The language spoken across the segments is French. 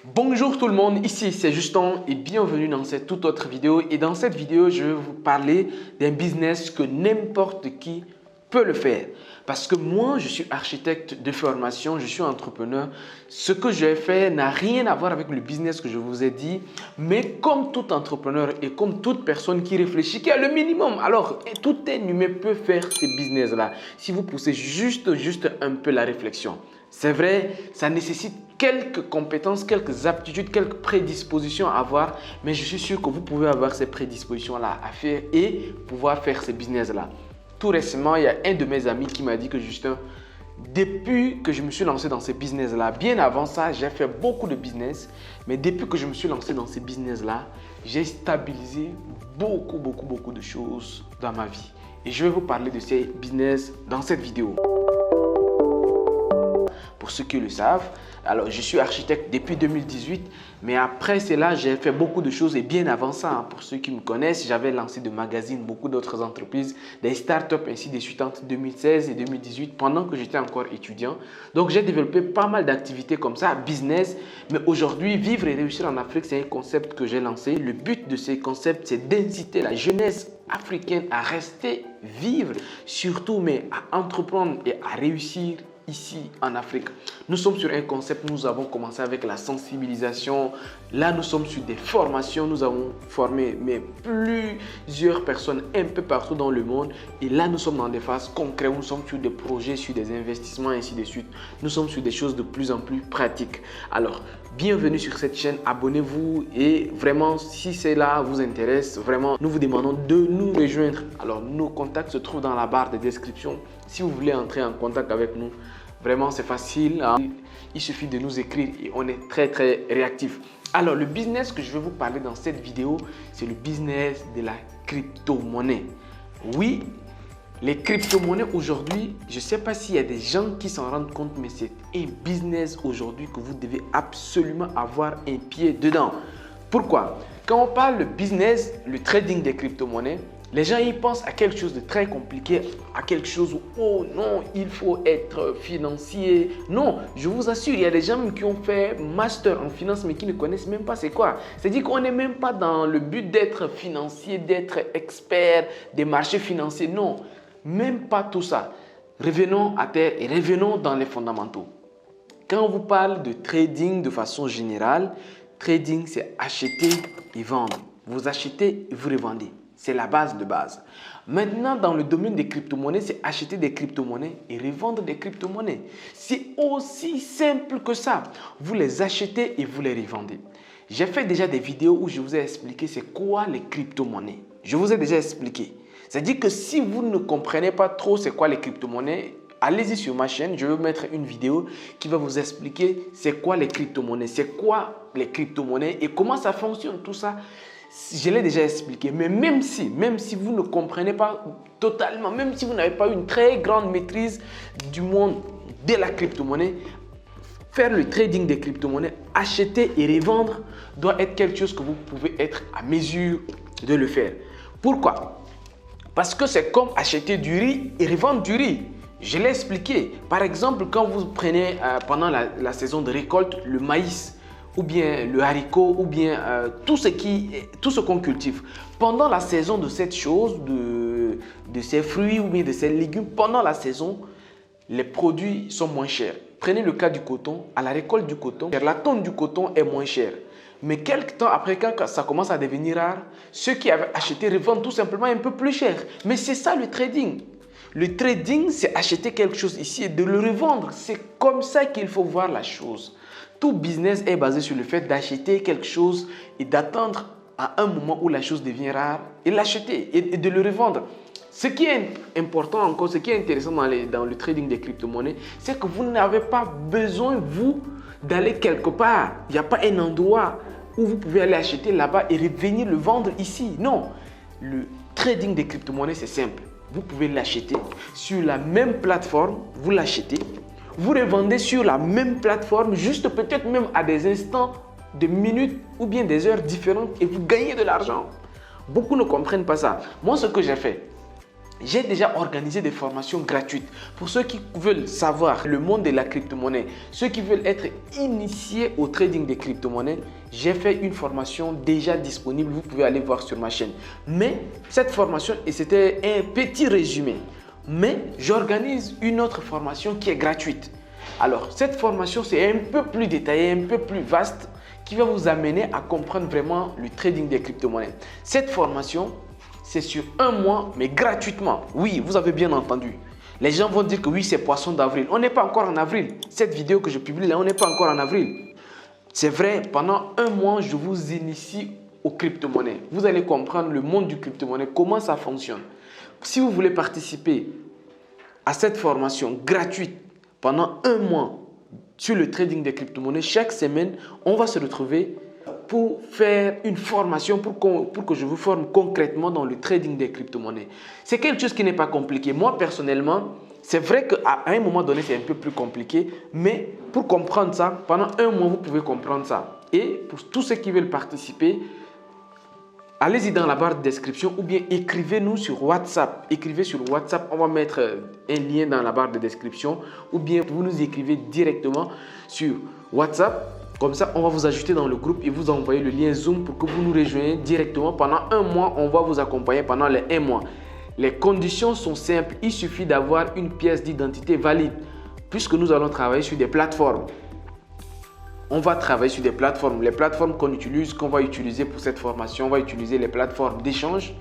Bonjour tout le monde, ici c'est Justin et bienvenue dans cette toute autre vidéo. Et dans cette vidéo, je vais vous parler d'un business que n'importe qui peut le faire. Parce que moi, je suis architecte de formation, je suis entrepreneur. Ce que je fais n'a rien à voir avec le business que je vous ai dit. Mais comme tout entrepreneur et comme toute personne qui réfléchit, qui a le minimum, alors tout un humain peut faire ces business-là. Si vous poussez juste un peu la réflexion. C'est vrai, ça nécessite quelques compétences, quelques aptitudes, quelques prédispositions à avoir. Mais je suis sûr que vous pouvez avoir ces prédispositions-là à faire et pouvoir faire ces business-là. Tout récemment, il y a un de mes amis qui m'a dit que Justin, depuis que je me suis lancé dans ces business-là, bien avant ça, j'ai fait beaucoup de business. Mais depuis que je me suis lancé dans ces business-là, j'ai stabilisé beaucoup de choses dans ma vie. Et je vais vous parler de ces business dans cette vidéo. Pour ceux qui le savent, alors je suis architecte depuis 2018, mais après cela, j'ai fait beaucoup de choses et bien avant ça, pour ceux qui me connaissent, j'avais lancé des magazines, beaucoup d'autres entreprises, des startups ainsi de suite entre 2016 et 2018 pendant que j'étais encore étudiant. Donc j'ai développé pas mal d'activités comme ça, business, mais aujourd'hui, vivre et réussir en Afrique, c'est un concept que j'ai lancé. Le but de ces concepts, c'est d'inciter la jeunesse africaine à rester vivre, surtout mais à entreprendre et à réussir ici en Afrique. Nous sommes sur un concept, nous avons commencé avec la sensibilisation. Là, nous sommes sur des formations. Nous avons formé plusieurs personnes un peu partout dans le monde. Et là, nous sommes dans des phases concrètes. Nous sommes sur des projets, sur des investissements, ainsi de suite. Nous sommes sur des choses de plus en plus pratiques. Alors, bienvenue sur cette chaîne. Abonnez-vous et vraiment, si cela vous intéresse, vraiment, nous vous demandons de nous rejoindre. Alors, nos contacts se trouvent dans la barre de description. Si vous voulez entrer en contact avec nous, vraiment, c'est facile. Il suffit de nous écrire et on est très réactif. Alors, le business que je vais vous parler dans cette vidéo, c'est le business de la crypto-monnaie. Oui, les crypto-monnaies aujourd'hui, je ne sais pas s'il y a des gens qui s'en rendent compte, mais c'est un business aujourd'hui que vous devez absolument avoir un pied dedans. Pourquoi? Quand on parle de business, le trading des crypto-monnaies, les gens y pensent à quelque chose de très compliqué, à quelque chose où, oh non, il faut être financier. Non, je vous assure, il y a des gens qui ont fait master en finance mais qui ne connaissent même pas c'est quoi. C'est-à-dire qu'on n'est même pas dans le but d'être financier, d'être expert des marchés financiers. Non, même pas tout ça. Revenons à terre et revenons dans les fondamentaux. Quand on vous parle de trading de façon générale, trading c'est acheter et vendre. Vous achetez et vous revendez. C'est la base de base. Maintenant, dans le domaine des crypto-monnaies, c'est acheter des crypto-monnaies et revendre des crypto-monnaies. C'est aussi simple que ça. Vous les achetez et vous les revendez. J'ai fait déjà des vidéos où je vous ai expliqué c'est quoi les crypto-monnaies. Je vous ai déjà expliqué. C'est-à-dire que si vous ne comprenez pas trop c'est quoi les crypto-monnaies, allez-y sur ma chaîne, je vais vous mettre une vidéo qui va vous expliquer c'est quoi les crypto-monnaies, c'est quoi les crypto-monnaies et comment ça fonctionne tout ça. Je l'ai déjà expliqué, mais même si vous ne comprenez pas totalement, même si vous n'avez pas une très grande maîtrise du monde de la crypto-monnaie, faire le trading des crypto-monnaies, acheter et revendre doit être quelque chose que vous pouvez être à mesure de le faire. Pourquoi? Parce que c'est comme acheter du riz et revendre du riz. Je l'ai expliqué. Par exemple, quand vous prenez pendant la saison de récolte le maïs, ou bien le haricot, ou bien tout ce qu'on cultive. Pendant la saison de cette chose, de ces fruits ou bien de ces légumes, pendant la saison, les produits sont moins chers. Prenez le cas du coton. À la récolte du coton, la tonne du coton est moins chère. Mais quelques temps après, quand ça commence à devenir rare, ceux qui avaient acheté revendent tout simplement un peu plus cher. Mais c'est ça le trading. Le trading, c'est acheter quelque chose ici et de le revendre. C'est comme ça qu'il faut voir la chose. Tout business est basé sur le fait d'acheter quelque chose et d'attendre à un moment où la chose devient rare et l'acheter et de le revendre. Ce qui est important encore, ce qui est intéressant dans le trading des crypto-monnaies, c'est que vous n'avez pas besoin, vous, d'aller quelque part. Il n'y a pas un endroit où vous pouvez aller acheter là-bas et revenir le vendre ici. Non, le trading des crypto-monnaies, c'est simple. Vous pouvez l'acheter sur la même plateforme, vous l'achetez. Vous revendez sur la même plateforme, juste peut-être même à des instants de minutes ou bien des heures différentes et vous gagnez de l'argent. Beaucoup ne comprennent pas ça. Moi, ce que j'ai fait, J'ai déjà organisé des formations gratuites pour ceux qui veulent savoir le monde de la crypto-monnaie, ceux qui veulent être initiés au trading des crypto-monnaies. J'ai fait une formation déjà disponible, vous pouvez aller voir sur ma chaîne. Mais cette formation, et c'était un petit résumé, mais j'organise une autre formation qui est gratuite. Alors, cette formation, c'est un peu plus détaillé, un peu plus vaste, qui va vous amener à comprendre vraiment le trading des crypto-monnaies. Cette formation, c'est sur un mois, mais gratuitement. Oui, vous avez bien entendu. Les gens vont dire que oui, c'est poisson d'avril. On n'est pas encore en avril. Cette vidéo que je publie là, on n'est pas encore en avril. C'est vrai, pendant un mois, je vous initie aux crypto-monnaies. Vous allez comprendre le monde du crypto-monnaie, comment ça fonctionne. Si vous voulez participer à cette formation gratuite pendant un mois sur le trading des crypto-monnaies, chaque semaine, on va se retrouver pour faire une formation, pour que je vous forme concrètement dans le trading des crypto-monnaies. C'est quelque chose qui n'est pas compliqué. Moi, personnellement, c'est vrai qu'à un moment donné, c'est un peu plus compliqué, mais pour comprendre ça, pendant un mois, vous pouvez comprendre ça. Et pour tous ceux qui veulent participer, allez-y dans la barre de description ou bien écrivez-nous sur WhatsApp. Écrivez sur WhatsApp, on va mettre un lien dans la barre de description ou bien vous nous écrivez directement sur WhatsApp. Comme ça, on va vous ajouter dans le groupe et vous envoyer le lien Zoom pour que vous nous rejoigniez directement. Pendant un mois, on va vous accompagner pendant les 1 mois. Les conditions sont simples. Il suffit d'avoir une pièce d'identité valide puisque nous allons travailler sur des plateformes. On va travailler sur des plateformes. Les plateformes qu'on va utiliser pour cette formation, on va utiliser les plateformes d'échange.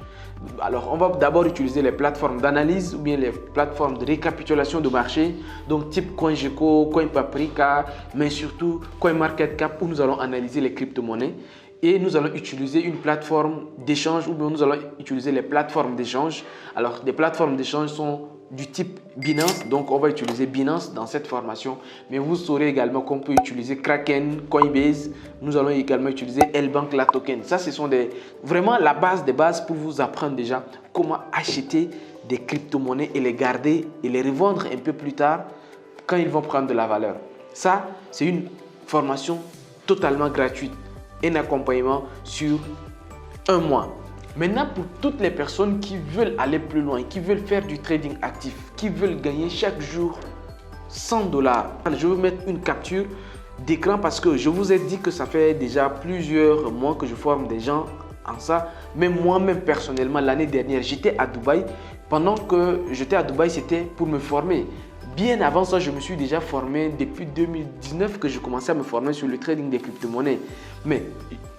Alors, on va d'abord utiliser les plateformes d'analyse ou bien les plateformes de récapitulation de marché, donc type CoinGecko, CoinPaprika, mais surtout CoinMarketCap où nous allons analyser les crypto-monnaies. Et nous allons utiliser une plateforme d'échange ou bien nous allons utiliser les plateformes d'échange. Alors, des plateformes d'échange sont du type Binance, donc on va utiliser Binance dans cette formation, mais vous saurez également qu'on peut utiliser Kraken, Coinbase, nous allons également utiliser L-Bank, la token. Ça, ce sont vraiment la base des bases pour vous apprendre déjà comment acheter des crypto-monnaies et les garder et les revendre un peu plus tard quand ils vont prendre de la valeur. Ça, c'est une formation totalement gratuite, un accompagnement sur un mois. Maintenant, pour toutes les personnes qui veulent aller plus loin, qui veulent faire du trading actif, qui veulent gagner chaque jour 100 $, je vais vous mettre une capture d'écran parce que je vous ai dit que ça fait déjà plusieurs mois que je forme des gens en ça. Même moi-même personnellement, l'année dernière, j'étais à Dubaï. Pendant que j'étais à Dubaï, c'était pour me former. Bien avant ça, je me suis déjà formé depuis 2019 que je commençais à me former sur le trading des crypto-monnaies. Mais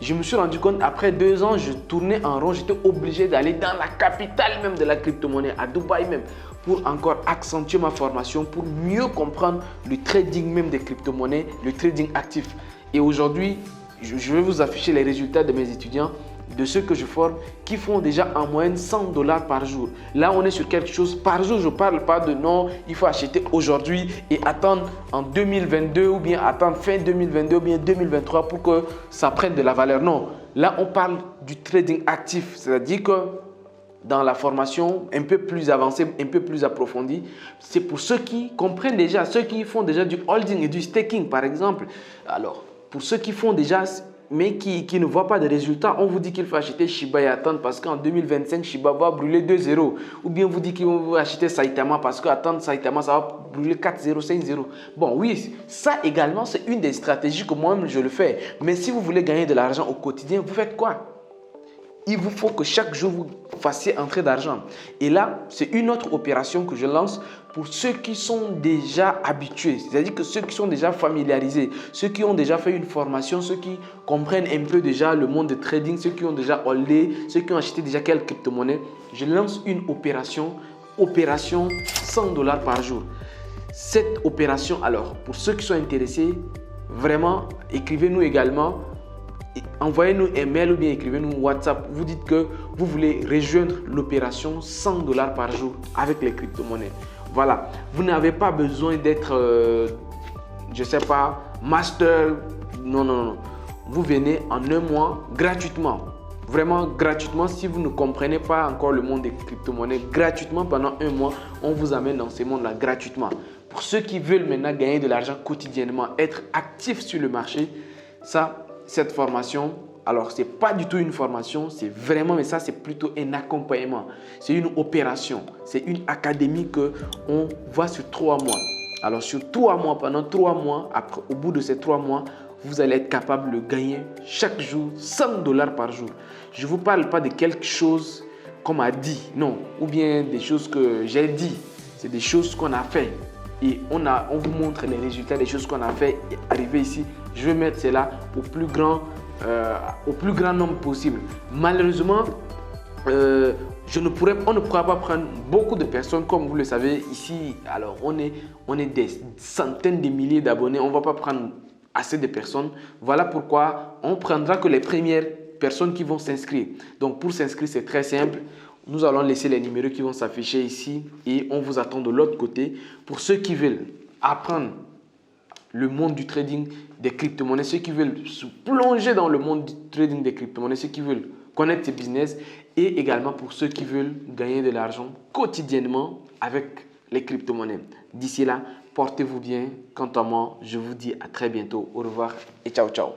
je me suis rendu compte, après 2 ans, je tournais en rond. J'étais obligé d'aller dans la capitale même de la crypto-monnaie, à Dubaï même, pour encore accentuer ma formation, pour mieux comprendre le trading même des crypto-monnaies, le trading actif. Et aujourd'hui, je vais vous afficher les résultats de mes étudiants, de ceux que je forme, qui font déjà en moyenne 100 $ par jour. Là, on est sur quelque chose par jour. Je ne parle pas de non, il faut acheter aujourd'hui et attendre en 2022 ou bien attendre fin 2022 ou bien 2023 pour que ça prenne de la valeur. Non, là, on parle du trading actif, c'est-à-dire que dans la formation un peu plus avancée, un peu plus approfondie, c'est pour ceux qui comprennent déjà, ceux qui font déjà du holding et du staking par exemple. Alors, pour ceux qui font déjà mais qui ne voient pas de résultats, on vous dit qu'il faut acheter Shiba et attendre parce qu'en 2025, Shiba va brûler 2-0. Ou bien on vous dit qu'il faut acheter Saitama parce qu'attendre Saitama, ça va brûler 4-0, 5-0. Bon, oui, ça également, c'est une des stratégies que moi-même je le fais. Mais si vous voulez gagner de l'argent au quotidien, vous faites quoi? Il vous faut que chaque jour, vous fassiez entrer d'argent. Et là, c'est une autre opération que je lance pour ceux qui sont déjà habitués. C'est-à-dire que ceux qui sont déjà familiarisés, ceux qui ont déjà fait une formation, ceux qui comprennent un peu déjà le monde de trading, ceux qui ont déjà holdé, ceux qui ont acheté déjà quelques crypto-monnaies. Je lance une opération 100 $ par jour. Cette opération, alors, pour ceux qui sont intéressés, vraiment, écrivez-nous également. Envoyez-nous un mail ou bien écrivez-nous WhatsApp. Vous dites que vous voulez rejoindre l'opération 100 $ par jour avec les crypto-monnaies. Voilà, vous n'avez pas besoin d'être, je ne sais pas, master. Non, non, non. Vous venez en un mois gratuitement. Vraiment gratuitement. Si vous ne comprenez pas encore le monde des crypto-monnaies, gratuitement pendant un mois, on vous amène dans ce monde-là gratuitement. Pour ceux qui veulent maintenant gagner de l'argent quotidiennement, être actifs sur le marché, ça, cette formation, Alors, ce n'est pas du tout une formation, c'est vraiment, mais ça, c'est plutôt un accompagnement. C'est une opération, c'est une académie qu'on voit sur 3 mois. Alors, sur 3 mois, pendant 3 mois, après, au bout de ces 3 mois, vous allez être capable de gagner chaque jour $100 par jour. Je ne vous parle pas de quelque chose qu'on m'a dit, non, ou bien des choses que j'ai dit. C'est des choses qu'on a fait et on vous montre les résultats des choses qu'on a fait et arriver ici. Je vais mettre cela au plus grand nombre possible. Malheureusement, on ne pourra pas prendre beaucoup de personnes comme vous le savez ici. Alors, on est des centaines de milliers d'abonnés. On ne va pas prendre assez de personnes. Voilà pourquoi on prendra que les premières personnes qui vont s'inscrire. Donc, pour s'inscrire, c'est très simple. Nous allons laisser les numéros qui vont s'afficher ici et on vous attend de l'autre côté. Pour ceux qui veulent apprendre le monde du trading des crypto-monnaies, ceux qui veulent se plonger dans le monde du trading des crypto-monnaies, ceux qui veulent connaître ces business et également pour ceux qui veulent gagner de l'argent quotidiennement avec les crypto-monnaies. D'ici là, portez-vous bien. Quant à moi, je vous dis à très bientôt. Au revoir et ciao, ciao.